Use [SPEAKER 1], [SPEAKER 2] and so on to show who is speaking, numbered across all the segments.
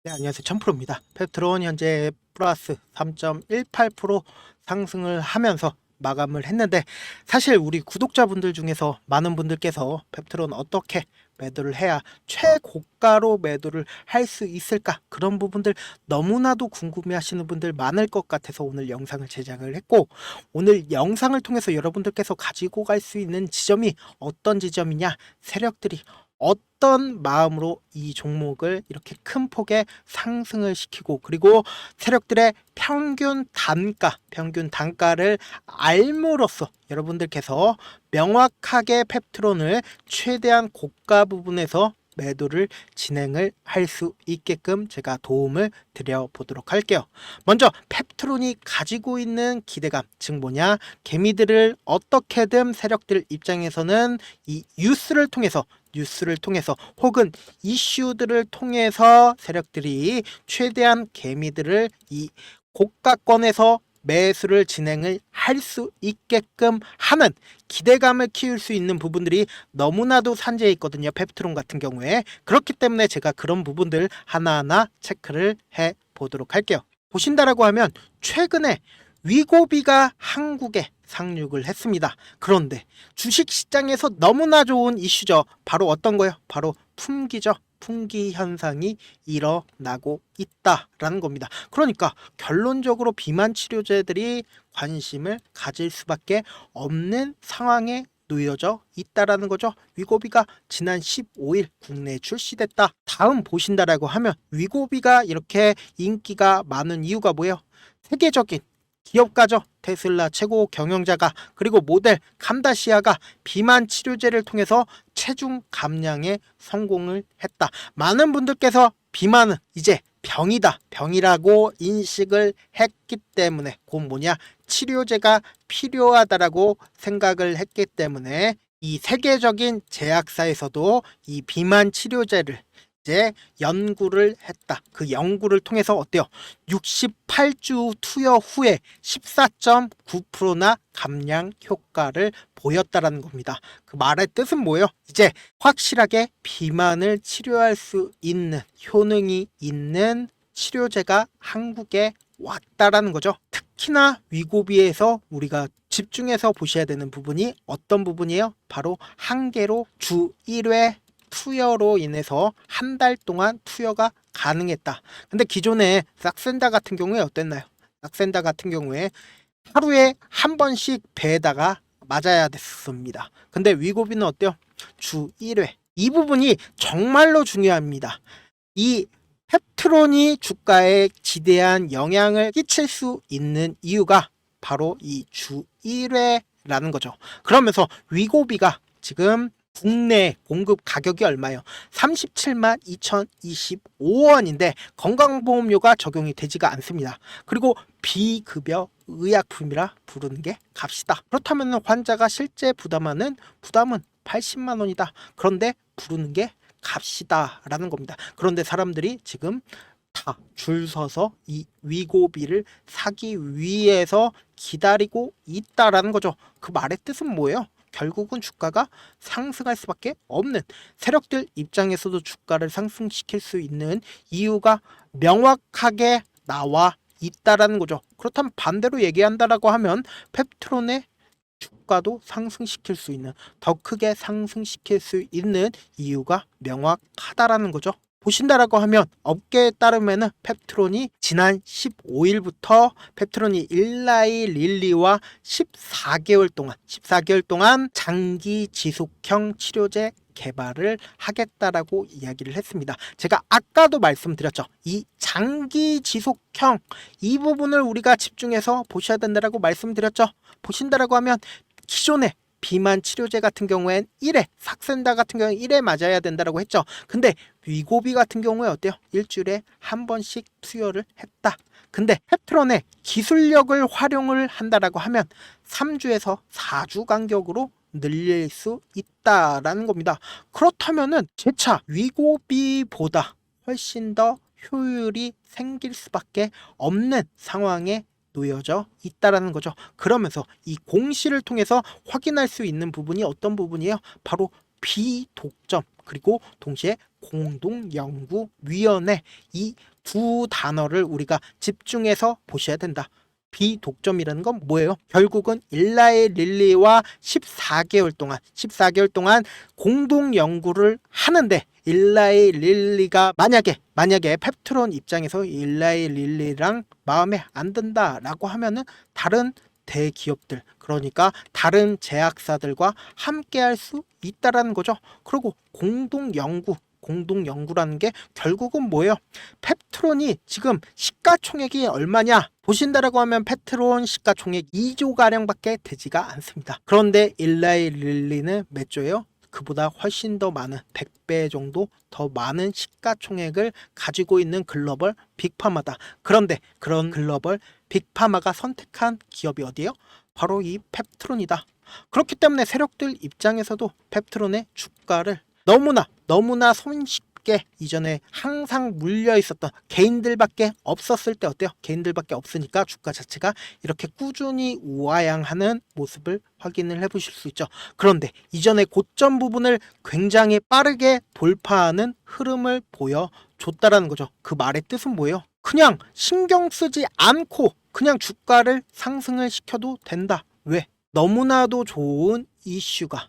[SPEAKER 1] 네, 안녕하세요. 천프로입니다. 펩트론 현재 플러스 3.18% 상승을 하면서 마감을 했는데, 사실 우리 구독자분들 중에서 많은 분들께서 펩트론 어떻게 매도를 해야 최고가로 매도를 할 수 있을까, 그런 부분들 너무나도 궁금해 하시는 분들 많을 것 같아서 오늘 영상을 제작을 했고, 오늘 영상을 통해서 여러분들께서 가지고 갈 수 있는 지점이 어떤 지점이냐, 세력들이 어떤 마음으로 이 종목을 이렇게 큰 폭의 상승을 시키고, 그리고 세력들의 평균 단가를 알므로써 여러분들께서 명확하게 펩트론을 최대한 고가 부분에서 매도를 진행을 할 수 있게끔 제가 도움을 드려 보도록 할게요. 먼저 펩트론이 가지고 있는 기대감, 즉 뭐냐, 개미들을 어떻게든 세력들 입장에서는 이 뉴스를 통해서 혹은 이슈들을 통해서 세력들이 최대한 개미들을 이 고가권에서 매수를 진행을 할 수 있게끔 하는 기대감을 키울 수 있는 부분들이 너무나도 산재해 있거든요. 펩트론 같은 경우에. 그렇기 때문에 제가 그런 부분들 하나하나 체크를 해 보도록 할게요. 보신다라고 하면 최근에 위고비가 한국에 상륙을 했습니다. 그런데 주식시장에서 너무나 좋은 이슈죠. 바로 어떤 거요? 바로 품귀죠. 품귀 현상이 일어나고 있다라는 겁니다. 그러니까 결론적으로 비만 치료제들이 관심을 가질 수밖에 없는 상황에 놓여져 있다라는 거죠. 위고비가 지난 15일 국내에 출시됐다. 다음 보신다라고 하면 위고비가 이렇게 인기가 많은 이유가 뭐예요? 세계적인 기업가죠. 테슬라 최고 경영자가, 그리고 모델 캄다시아가 비만 치료제를 통해서 체중 감량에 성공을 했다. 많은 분들께서 비만은 이제 병이라고 인식을 했기 때문에, 곧 뭐냐, 치료제가 필요하다라고 생각을 했기 때문에 이 세계적인 제약사에서도 이 비만 치료제를 이제 연구를 했다. 그 연구를 통해서 어때요? 68주 투여 후에 14.9%나 감량 효과를 보였다라는 겁니다. 그 말의 뜻은 뭐예요? 이제 확실하게 비만을 치료할 수 있는 효능이 있는 치료제가 한국에 왔다라는 거죠. 특히나 위고비에서 우리가 집중해서 보셔야 되는 부분이 어떤 부분이에요? 바로 한 개로 주 1회 투여로 인해서 한 달 동안 투여가 가능했다. 근데 기존에 싹센다 같은 경우에 어땠나요? 싹센다 같은 경우에 하루에 한 번씩 배에다가 맞아야 됐습니다. 근데 위고비는 어때요? 주 1회. 이 부분이 정말로 중요합니다. 이 펩트론이 주가에 지대한 영향을 끼칠 수 있는 이유가 바로 이 주 1회라는 거죠. 그러면서 위고비가 지금 국내 공급 가격이 얼마예요? 37만 2,025원인데 건강보험료가 적용이 되지가 않습니다. 그리고 비급여 의약품이라 부르는 게 값이다. 그렇다면 환자가 실제 부담은 80만 원이다. 그런데 부르는 게 값이다라는 겁니다. 그런데 사람들이 지금 다 줄 서서 이 위고비를 사기 위해서 기다리고 있다라는 거죠. 그 말의 뜻은 뭐예요? 결국은 주가가 상승할 수밖에 없는, 세력들 입장에서도 주가를 상승시킬 수 있는 이유가 명확하게 나와 있다라는 거죠. 그렇다면 반대로 얘기한다라고 하면 펩트론의 주가도 상승시킬 수 있는, 더 크게 상승시킬 수 있는 이유가 명확하다라는 거죠. 보신다라고 하면 업계에 따르면은 펩트론이 지난 15일부터 펩트론이 일라이 릴리와 14개월 동안 장기 지속형 치료제 개발을 하겠다라고 이야기를 했습니다. 제가 아까도 말씀드렸죠. 이 장기 지속형, 이 부분을 우리가 집중해서 보셔야 된다라고 말씀드렸죠. 보신다라고 하면 기존에 비만 치료제 같은 경우엔 1회, 삭센다 같은 경우엔 1회 맞아야 된다라고 했죠. 근데 위고비 같은 경우에 어때요? 일주일에 한 번씩 투여를 했다. 근데 펩트론의 기술력을 활용을 한다라고 하면 3주에서 4주 간격으로 늘릴 수 있다라는 겁니다. 그렇다면은 재차 위고비보다 훨씬 더 효율이 생길 수밖에 없는 상황에 놓여져 있다라는 거죠. 그러면서 이 공시를 통해서 확인할 수 있는 부분이 어떤 부분이에요? 바로 비독점, 그리고 동시에 공동연구위원회, 이 두 단어를 우리가 집중해서 보셔야 된다. 비독점이라는 건 뭐예요? 결국은 일라이 릴리와 14개월 동안 공동 연구를 하는데, 일라이 릴리가 만약에 펩트론 입장에서 일라이 릴리랑 마음에 안 든다라고 하면은 다른 대기업들, 그러니까 다른 제약사들과 함께 할 수 있다라는 거죠. 그리고 공동 연구라는 게 결국은 뭐예요? 펩트론이 지금 시가총액이 얼마냐 보신다라고 하면 펩트론 시가총액 2조 가량밖에 되지가 않습니다. 그런데 일라이 릴리는 몇 조예요? 그보다 훨씬 더 많은 100배 정도 더 많은 시가총액을 가지고 있는 글로벌 빅파마다. 그런데 그런 글로벌 빅파마가 선택한 기업이 어디예요? 바로 이 펩트론이다. 그렇기 때문에 세력들 입장에서도 펩트론의 주가를 너무나 손쉽게, 이전에 항상 물려 있었던 개인들밖에 없었을 때 어때요? 개인들밖에 없으니까 주가 자체가 이렇게 꾸준히 우하향하는 모습을 확인을 해보실 수 있죠. 그런데 이전에 고점 부분을 굉장히 빠르게 돌파하는 흐름을 보여줬다라는 거죠. 그 말의 뜻은 뭐예요? 그냥 신경 쓰지 않고 그냥 주가를 상승을 시켜도 된다. 왜? 너무나도 좋은 이슈가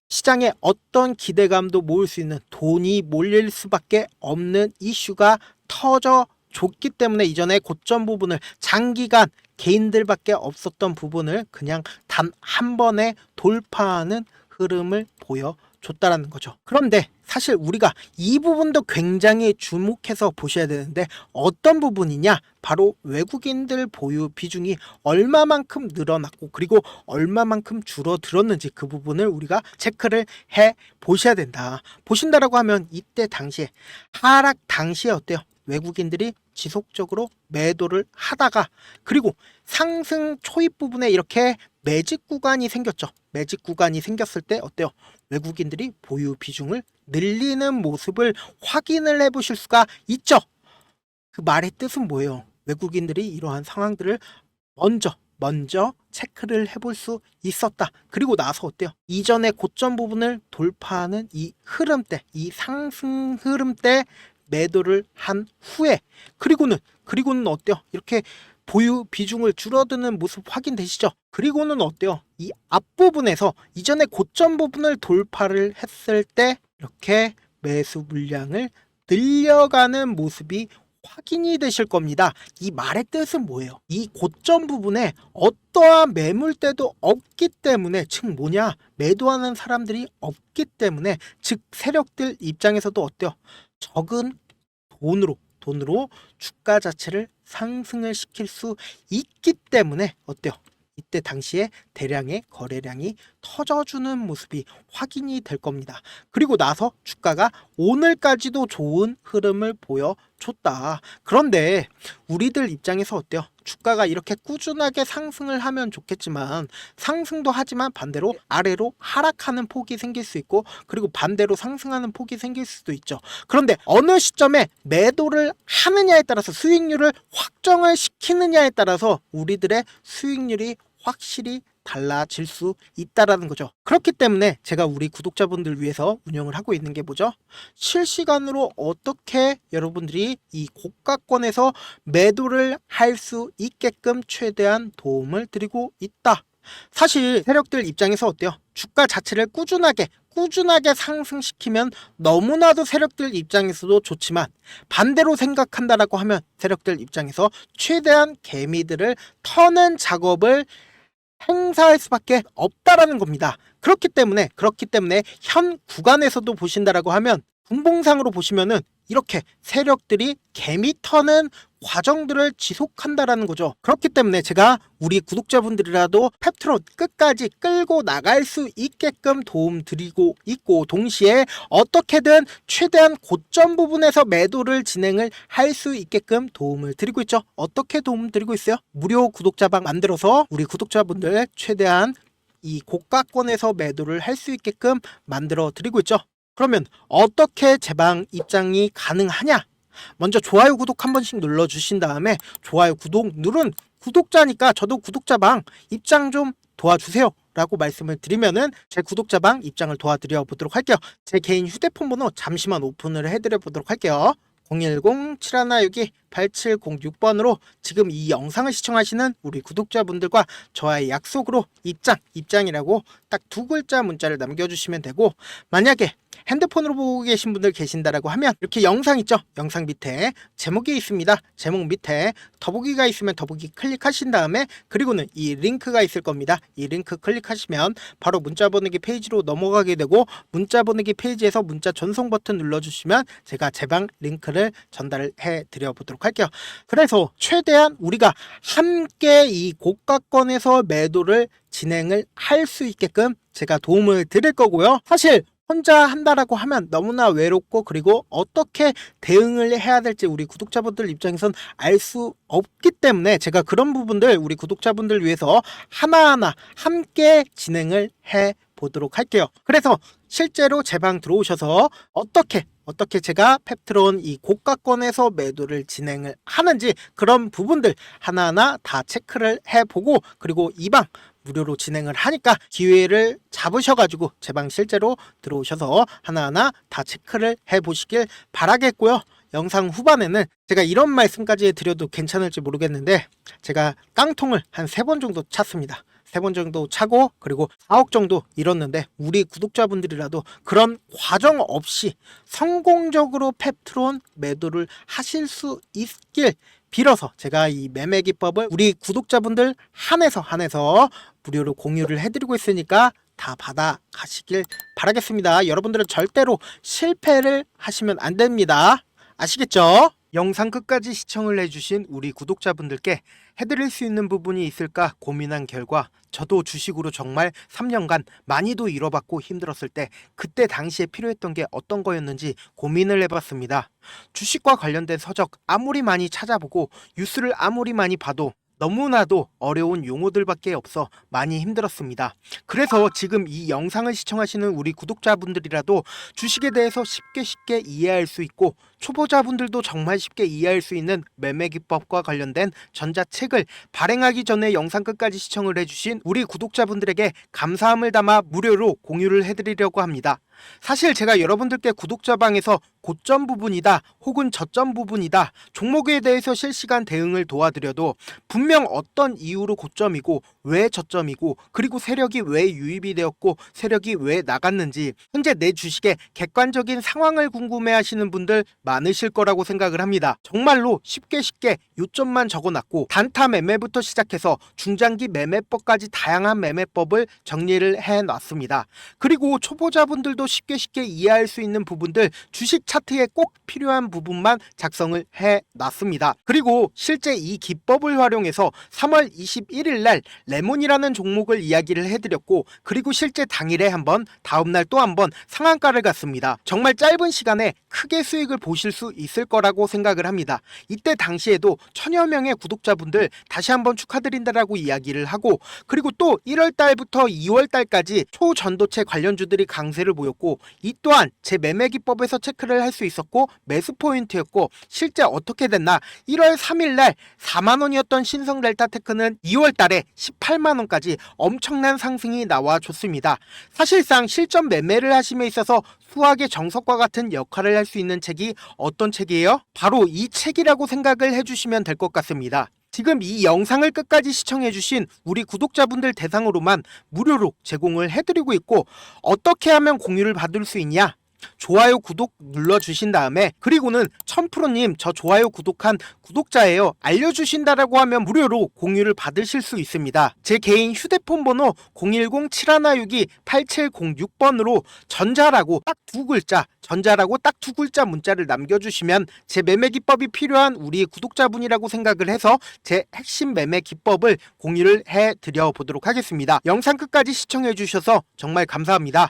[SPEAKER 1] 시장에 어떤 기대감도 모을 수 있는, 돈이 몰릴 수밖에 없는 이슈가 터져줬기 때문에 이전에 고점 부분을 장기간 개인들밖에 없었던 부분을 그냥 단 한 번에 돌파하는 흐름을 보여줬다라는 거죠. 그런데 사실 우리가 이 부분도 굉장히 주목해서 보셔야 되는데, 어떤 부분이냐? 바로 외국인들 보유 비중이 얼마만큼 늘어났고 그리고 얼마만큼 줄어들었는지, 그 부분을 우리가 체크를 해 보셔야 된다. 보신다라고 하면 이때 당시에, 하락 당시에 어때요? 외국인들이 지속적으로 매도를 하다가, 그리고 상승 초입 부분에 이렇게 매직 구간이 생겼죠. 매직 구간이 생겼을 때 어때요? 외국인들이 보유 비중을 늘리는 모습을 확인을 해 보실 수가 있죠. 그 말의 뜻은 뭐예요? 외국인들이 이러한 상황들을 먼저 체크를 해볼 수 있었다. 그리고 나서 어때요? 이전에 고점 부분을 돌파하는 이 흐름 때, 이 상승 흐름 때 매도를 한 후에, 그리고는 어때요? 이렇게 보유 비중을 줄어드는 모습 확인되시죠? 그리고는 어때요? 이 앞부분에서 이전에 고점 부분을 돌파를 했을 때 이렇게 매수 물량을 늘려가는 모습이 확인이 되실 겁니다. 이 말의 뜻은 뭐예요? 이 고점 부분에 어떠한 매물대도 없기 때문에, 즉 뭐냐? 매도하는 사람들이 없기 때문에, 즉 세력들 입장에서도 어때요? 적은 돈으로 주가 자체를 상승을 시킬 수 있기 때문에 어때요? 이때 당시에 대량의 거래량이 터져주는 모습이 확인이 될 겁니다. 그리고 나서 주가가 오늘까지도 좋은 흐름을 보여줬다. 그런데 우리들 입장에서 어때요? 주가가 이렇게 꾸준하게 상승을 하면 좋겠지만, 상승도 하지만 반대로 아래로 하락하는 폭이 생길 수 있고, 그리고 반대로 상승하는 폭이 생길 수도 있죠. 그런데 어느 시점에 매도를 하느냐에 따라서, 수익률을 확정을 시키느냐에 따라서 우리들의 수익률이 확실히 달라질 수 있다라는 거죠. 그렇기 때문에 제가 우리 구독자분들 위해서 운영을 하고 있는 게 뭐죠? 실시간으로 어떻게 여러분들이 이 고가권에서 매도를 할 수 있게끔 최대한 도움을 드리고 있다. 사실 세력들 입장에서 어때요? 주가 자체를 꾸준하게 상승시키면 너무나도 세력들 입장에서도 좋지만, 반대로 생각한다라고 하면 세력들 입장에서 최대한 개미들을 터는 작업을 행사할 수밖에 없다라는 겁니다. 그렇기 때문에 현 구간에서도 보신다라고 하면, 분봉상으로 보시면은 이렇게 세력들이 개미 터는 과정들을 지속한다라는 거죠. 그렇기 때문에 제가 우리 구독자분들이라도 펩트론 끝까지 끌고 나갈 수 있게끔 도움 드리고 있고, 동시에 어떻게든 최대한 고점 부분에서 매도를 진행을 할 수 있게끔 도움을 드리고 있죠. 어떻게 도움 드리고 있어요? 무료 구독자방 만들어서 우리 구독자분들 최대한 이 고가권에서 매도를 할 수 있게끔 만들어 드리고 있죠. 그러면 어떻게 제방 입장이 가능하냐? 먼저 좋아요, 구독 한 번씩 눌러주신 다음에, 좋아요, 구독 누른 구독자니까 저도 구독자방 입장 좀 도와주세요 라고 말씀을 드리면은 제 구독자방 입장을 도와드려 보도록 할게요. 제 개인 휴대폰 번호 잠시만 오픈을 해드려 보도록 할게요. 010-7162-8706번으로 지금 이 영상을 시청하시는 우리 구독자분들과 저와의 약속으로 입장이라고 딱 두 글자 문자를 남겨주시면 되고, 만약에 핸드폰으로 보고 계신 분들 계신다라고 하면 이렇게 영상 있죠? 영상 밑에 제목이 있습니다. 제목 밑에 더보기가 있으면 더보기 클릭하신 다음에, 그리고는 이 링크가 있을 겁니다. 이 링크 클릭하시면 바로 문자 보내기 페이지로 넘어가게 되고, 문자 보내기 페이지에서 문자 전송 버튼 눌러주시면 제가 제 방 링크를 전달을 해드려 보도록 할게요. 그래서 최대한 우리가 함께 이 고가권에서 매도를 진행을 할 수 있게끔 제가 도움을 드릴 거고요. 사실 혼자 한다라고 하면 너무나 외롭고, 그리고 어떻게 대응을 해야 될지 우리 구독자분들 입장에선 알 수 없기 때문에 제가 그런 부분들 우리 구독자분들 위해서 하나하나 함께 진행을 해 보도록 할게요. 그래서 실제로 제 방 들어오셔서 어떻게 제가 펩트론 이 고가권에서 매도를 진행을 하는지 그런 부분들 하나하나 다 체크를 해보고, 그리고 이 방 무료로 진행을 하니까 기회를 잡으셔가지고 제 방 실제로 들어오셔서 하나하나 다 체크를 해보시길 바라겠고요. 영상 후반에는 제가 이런 말씀까지 드려도 괜찮을지 모르겠는데, 제가 깡통을 한 3번 정도 찼습니다. 3번 정도 차고 그리고 4억 정도 잃었는데, 우리 구독자분들이라도 그런 과정 없이 성공적으로 펩트론 매도를 하실 수 있길 빌어서 제가 이 매매 기법을 우리 구독자분들 한해서 무료로 공유를 해드리고 있으니까 다 받아 가시길 바라겠습니다. 여러분들은 절대로 실패를 하시면 안 됩니다. 아시겠죠? 영상 끝까지 시청을 해주신 우리 구독자분들께 해드릴 수 있는 부분이 있을까 고민한 결과, 저도 주식으로 정말 3년간 많이도 잃어봤고 힘들었을 때 그때 당시에 필요했던 게 어떤 거였는지 고민을 해봤습니다. 주식과 관련된 서적 아무리 많이 찾아보고 뉴스를 아무리 많이 봐도 너무나도 어려운 용어들밖에 없어 많이 힘들었습니다. 그래서 지금 이 영상을 시청하시는 우리 구독자분들이라도 주식에 대해서 쉽게 이해할 수 있고, 초보자분들도 정말 쉽게 이해할 수 있는 매매 기법과 관련된 전자책을 발행하기 전에 영상 끝까지 시청을 해주신 우리 구독자분들에게 감사함을 담아 무료로 공유를 해드리려고 합니다. 사실 제가 여러분들께 구독자방에서 고점 부분이다 혹은 저점 부분이다 종목에 대해서 실시간 대응을 도와드려도 분명 어떤 이유로 고점이고 왜 저점이고, 그리고 세력이 왜 유입이 되었고 세력이 왜 나갔는지 현재 내 주식의 객관적인 상황을 궁금해 하시는 분들 많으실 거라고 생각을 합니다. 정말로 쉽게 요점만 적어놨고 단타 매매부터 시작해서 중장기 매매법까지 다양한 매매법을 정리를 해놨습니다. 그리고 초보자분들도 쉽게 이해할 수 있는 부분들, 주식 차트에 꼭 필요한 부분만 작성을 해놨습니다. 그리고 실제 이 기법을 활용해서 3월 21일 날 레몬이라는 종목을 이야기를 해드렸고, 그리고 실제 당일에 한번, 다음날 또 한번 상한가를 갔습니다. 정말 짧은 시간에 크게 수익을 보실 수 있을 거라고 생각을 합니다. 이때 당시에도 1000여 명의 구독자분들 다시 한번 축하드린다라고 이야기를 하고, 그리고 또 1월 달부터 2월 달까지 초전도체 관련주들이 강세를 보였고, 이 또한 제 매매 기법에서 체크를 할 수 있었고 매수 포인트였고, 실제 어떻게 됐나, 1월 3일 날 4만원이었던 신성 델타테크는 2월 달에 18만원까지 엄청난 상승이 나와줬습니다. 사실상 실전 매매를 하심에 있어서 수학의 정석과 같은 역할을 할 수 있는 책이 어떤 책이에요? 바로 이 책이라고 생각을 해주시면 될 것 같습니다. 지금 이 영상을 끝까지 시청해주신 우리 구독자분들 대상으로만 무료로 제공을 해드리고 있고, 어떻게 하면 공유를 받을 수 있냐? 좋아요 구독 눌러주신 다음에, 그리고는 1000%님 저 좋아요 구독한 구독자예요 알려주신다라고 하면 무료로 공유를 받으실 수 있습니다. 제 개인 휴대폰 번호 010-7162-8706번으로 전자라고 딱 두 글자 문자를 남겨주시면 제 매매 기법이 필요한 우리 구독자분이라고 생각을 해서 제 핵심 매매 기법을 공유를 해드려 보도록 하겠습니다. 영상 끝까지 시청해 주셔서 정말 감사합니다.